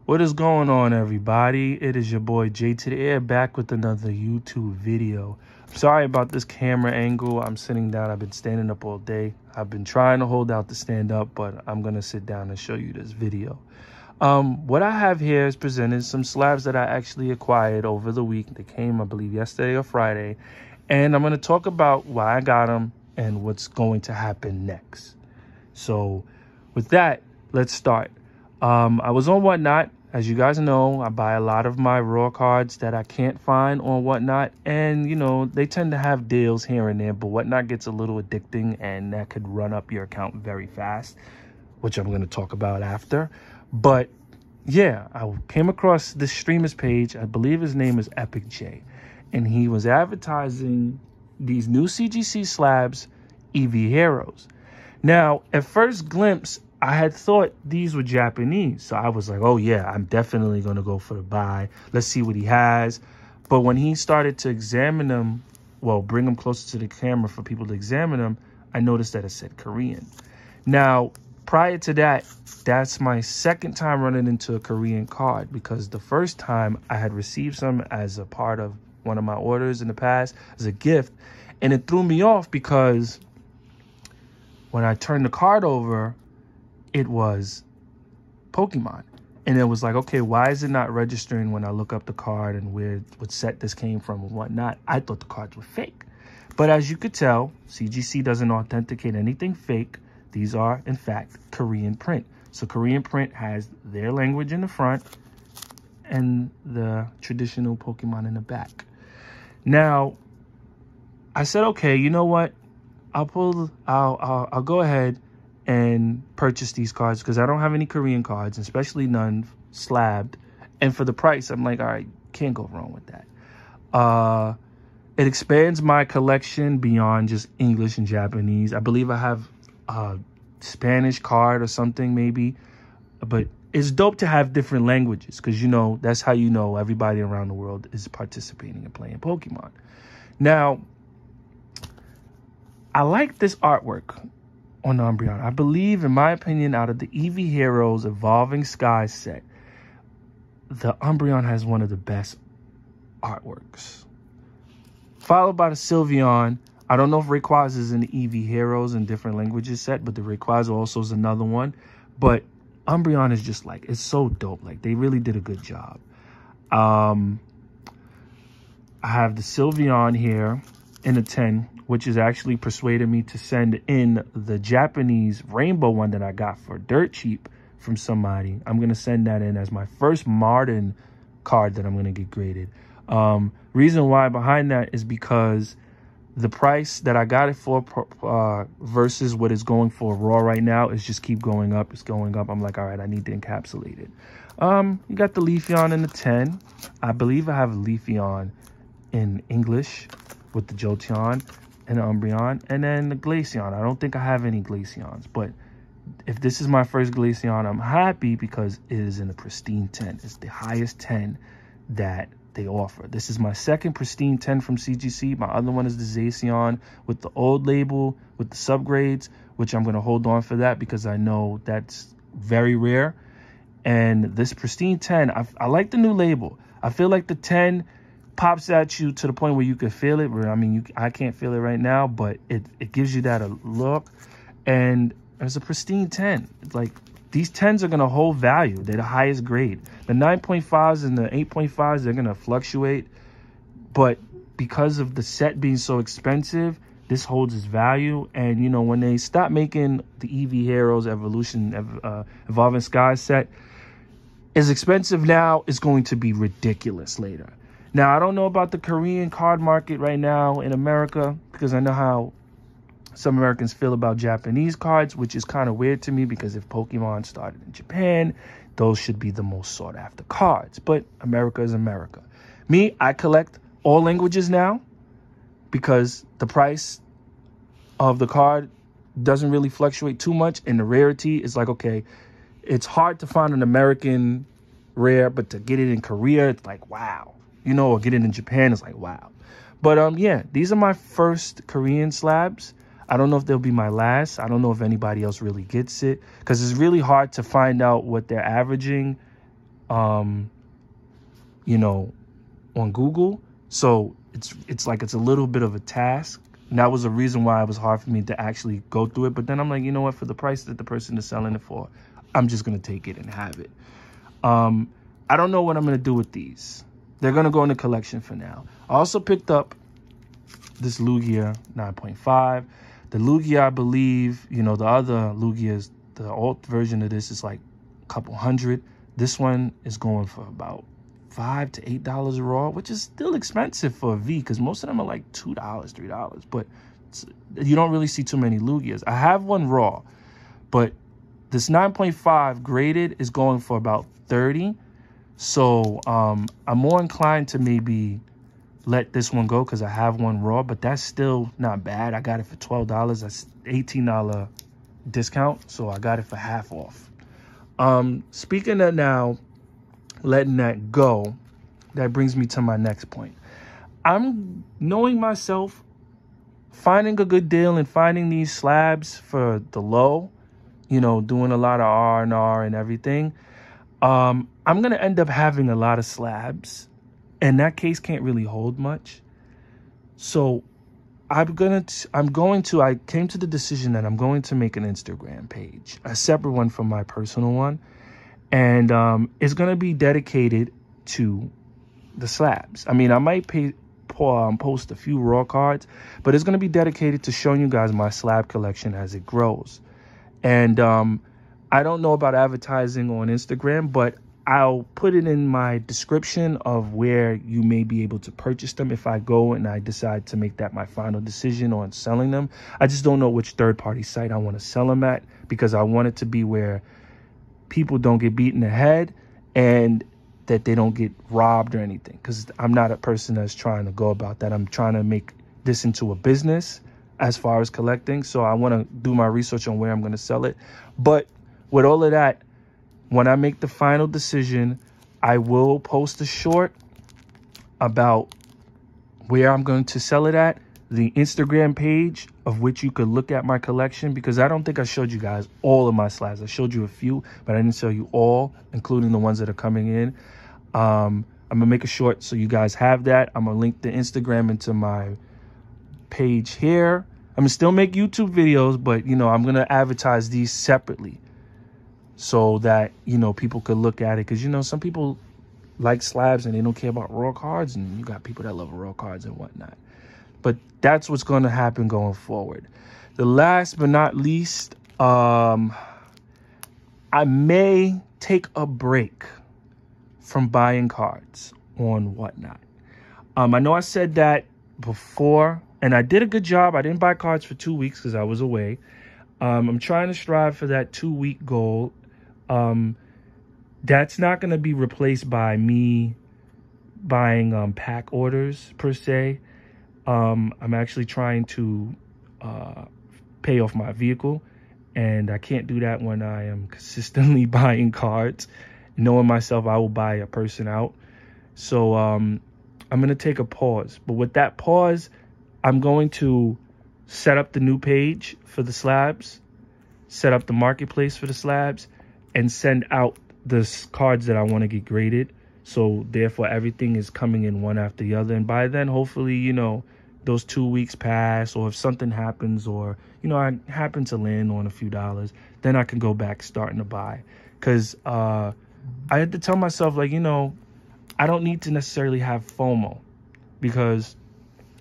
What is going on, everybody? It is your boy Jay to the Air, back with another YouTube video. I'm sorry about this camera angle. I'm sitting down. I've been standing up all day. I've been trying to hold out to stand up, but I'm going to sit down and show you this video. What I have here is presented some slabs that I actually acquired over the week. They came, I believe, yesterday or Friday. And I'm going to talk about why I got them and what's going to happen next. So with that, let's start. I was on Whatnot. As you guys know, I buy a lot of my raw cards that I can't find on Whatnot. And, you know, they tend to have deals here and there, but Whatnot gets a little addicting and that could run up your account very fast, which I'm going to talk about after. But yeah, I came across this streamer's page. I believe his name is Epic J. And he was advertising these new CGC slabs, EV Heroes. Now, at first glimpse, I had thought these were Japanese. So I was like, oh yeah, I'm definitely going to go for the buy. Let's see what he has. But when he started to examine them, well, bring them closer to the camera for people to examine them, I noticed that it said Korean. Now, prior to that, that's my second time running into a Korean card, because the first time I had received some as a part of one of my orders in the past as a gift. And it threw me off because when I turned the card over, it was Pokemon. And it was like, okay, why is it not registering when I look up the card and what set this came from and whatnot? I thought the cards were fake. But as you could tell, CGC doesn't authenticate anything fake. These are, in fact, Korean print. So Korean print has their language in the front and the traditional Pokemon in the back. Now, I said, okay, you know what? I'll go ahead and purchase these cards because I don't have any Korean cards, especially none slabbed. And for the price, I'm like, all right, can't go wrong with that. It expands my collection beyond just English and Japanese. I believe I have a Spanish card or something maybe. But it's dope to have different languages because, you know, that's how you know everybody around the world is participating and playing Pokemon. Now, I like this artwork on the Umbreon. I believe, in my opinion, out of the EV Heroes Evolving Skies set, the Umbreon has one of the best artworks. Followed by the Sylveon. I don't know if Rayquaza is in the EV Heroes in different languages set, but the Rayquaza also is another one. But Umbreon is just like, it's so dope. Like, they really did a good job. I have the Sylveon here in a 10, which has actually persuaded me to send in the Japanese rainbow one that I got for dirt cheap from somebody. I'm going to send that in as my first modern card that I'm going to get graded. Reason why behind that is because the price that I got it for versus what it's going for raw right now is just keep going up. It's going up. I'm like, all right, I need to encapsulate it. You got the Leafeon in the 10. I believe I have a Leafeon in English with the Jolteon and the Umbreon, and then the Glaceon. I don't think I have any Glaceons, but if this is my first Glaceon, I'm happy because it is in a pristine 10. It's the highest 10 that they offer. This is my second pristine 10 from CGC. My other one is the Zacian with the old label with the subgrades, which I'm going to hold on for that because I know that's very rare. And this pristine 10, I like the new label. I feel like the 10 pops at you to the point where you can feel it. I mean, I can't feel it right now, but it gives you that look. And it's a pristine 10. It's like, these 10s are going to hold value. They're the highest grade. The 9.5s and the 8.5s, they're going to fluctuate. But because of the set being so expensive, this holds its value. And, you know, when they stop making the EV Heroes Evolving Skies set, as expensive now, it's going to be ridiculous later. Now, I don't know about the Korean card market right now in America because I know how some Americans feel about Japanese cards, which is kind of weird to me because if Pokemon started in Japan, those should be the most sought after cards. But America is America. Me, I collect all languages now because the price of the card doesn't really fluctuate too much. And the rarity is like, okay, it's hard to find an American rare, but to get it in Korea, it's like, wow. You know, or get it in Japan, it's like, wow. But yeah, these are my first Korean slabs. I don't know if they'll be my last. I don't know if anybody else really gets it because it's really hard to find out what they're averaging you know, on Google. So it's like it's a little bit of a task. And that was a reason why it was hard for me to actually go through it. But then I'm like, you know what, for the price that the person is selling it for, I'm just going to take it and have it. I don't know what I'm going to do with these. They're going to go in the collection for now. I also picked up this Lugia 9.5. The Lugia, I believe, you know, the other Lugias, the alt version of this is like a couple hundred. This one is going for about $5 to $8 raw, which is still expensive for a V, because most of them are like $2, $3. But you don't really see too many Lugias. I have one raw, but this 9.5 graded is going for about $30. So I'm more inclined to maybe let this one go because I have one raw, but that's still not bad. I got it for $12. That's $18 discount, so I got it for half off. Speaking of now letting that go, that brings me to my next point. I'm knowing myself, finding a good deal and finding these slabs for the low, you know, doing a lot of R&R and everything. I'm going to end up having a lot of slabs, and that case can't really hold much. So I came to the decision that I'm going to make an Instagram page, a separate one from my personal one. And it's going to be dedicated to the slabs. I mean, I might post a few raw cards, but it's going to be dedicated to showing you guys my slab collection as it grows. And I don't know about advertising on Instagram, but I'll put it in my description of where you may be able to purchase them if I go and I decide to make that my final decision on selling them. I just don't know which third-party site I want to sell them at, because I want it to be where people don't get beat in the head and that they don't get robbed or anything, because I'm not a person that's trying to go about that. I'm trying to make this into a business as far as collecting. So I want to do my research on where I'm going to sell it. But with all of that, when I make the final decision, I will post a short about where I'm going to sell it at, the Instagram page of which you could look at my collection, because I don't think I showed you guys all of my slabs. I showed you a few, but I didn't show you all, including the ones that are coming in. I'm going to make a short so you guys have that. I'm going to link the Instagram into my page here. I'm going to still make YouTube videos, but, you know, I'm going to advertise these separately so that, you know, people could look at it. Because, you know, some people like slabs and they don't care about raw cards, and you got people that love raw cards and whatnot. But that's what's going to happen going forward. The last but not least, I may take a break from buying cards on Whatnot. I know I said that before, and I did a good job. I didn't buy cards for 2 weeks because I was away. I'm trying to strive for that 2-week goal. That's not going to be replaced by me buying pack orders per se. I'm actually trying to pay off my vehicle, and I can't do that when I am consistently buying cards. Knowing myself, I will buy a person out. So I'm going to take a pause. But with that pause, I'm going to set up the new page for the slabs, set up the marketplace for the slabs, and send out the cards that I want to get graded. So therefore, everything is coming in one after the other. And by then, hopefully, you know, those 2 weeks pass, or if something happens, or, you know, I happen to land on a few dollars, then I can go back starting to buy. Because I had to tell myself, like, you know, I don't need to necessarily have FOMO, because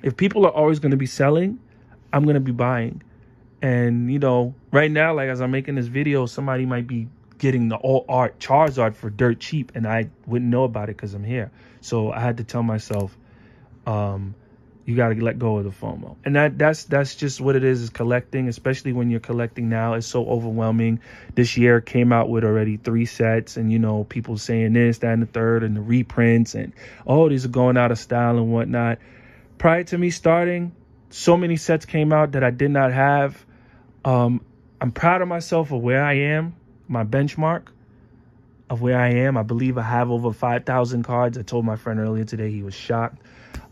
if people are always going to be selling, I'm going to be buying. And, you know, right now, like, as I'm making this video, somebody might be getting the all art Charizard for dirt cheap, and I wouldn't know about it because I'm here. So I had to tell myself, you got to let go of the FOMO. And that's just what it is collecting, especially when you're collecting now. It's so overwhelming. This year came out with already 3 sets, and, you know, people saying this, that, and the third, and the reprints, and, oh, these are going out of style and whatnot. Prior to me starting, so many sets came out that I did not have. I'm proud of myself for where I am, my benchmark of where I am. I believe I have over 5,000 cards. I told my friend earlier today, he was shocked.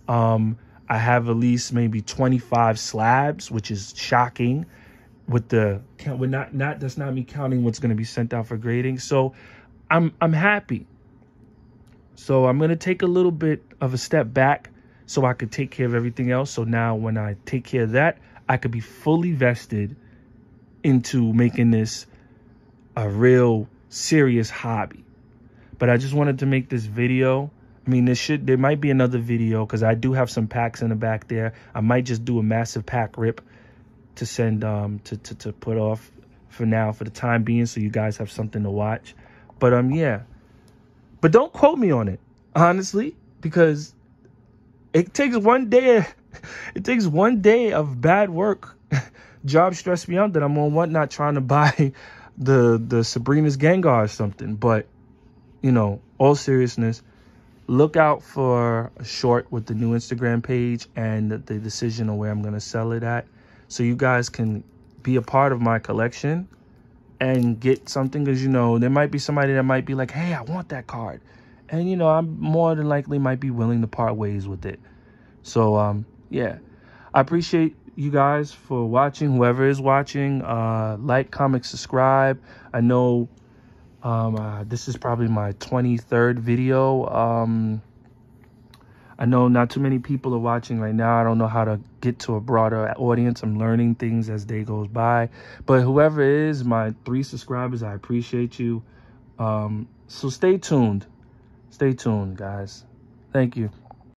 I have at least maybe 25 slabs, which is shocking. That's not me counting what's going to be sent out for grading. So I'm happy. So I'm going to take a little bit of a step back so I could take care of everything else. So now when I take care of that, I could be fully vested into making this a real serious hobby. But I just wanted to make this video. I mean, there might be another video because I do have some packs in the back there. I might just do a massive pack rip to send to put off for now, for the time being, so you guys have something to watch. But yeah. But don't quote me on it, honestly, because it takes one day. It takes one day of bad work, job stress me out, that I'm on Whatnot trying to buy the Sabrina's Gengar or something. But you know, all seriousness, look out for a short with the new Instagram page and the decision on where I'm gonna sell it at, so you guys can be a part of my collection and get something. Because, you know, there might be somebody that might be like, hey, I want that card. And, you know, I'm more than likely might be willing to part ways with it. So, yeah, I appreciate you guys for watching, whoever is watching. Like, comment, subscribe. I know this is probably my 23rd video. I know not too many people are watching right now. I don't know how to get to a broader audience. I'm learning things as day goes by. But whoever is, my 3 subscribers, I appreciate you. So stay tuned. Stay tuned, guys. Thank you.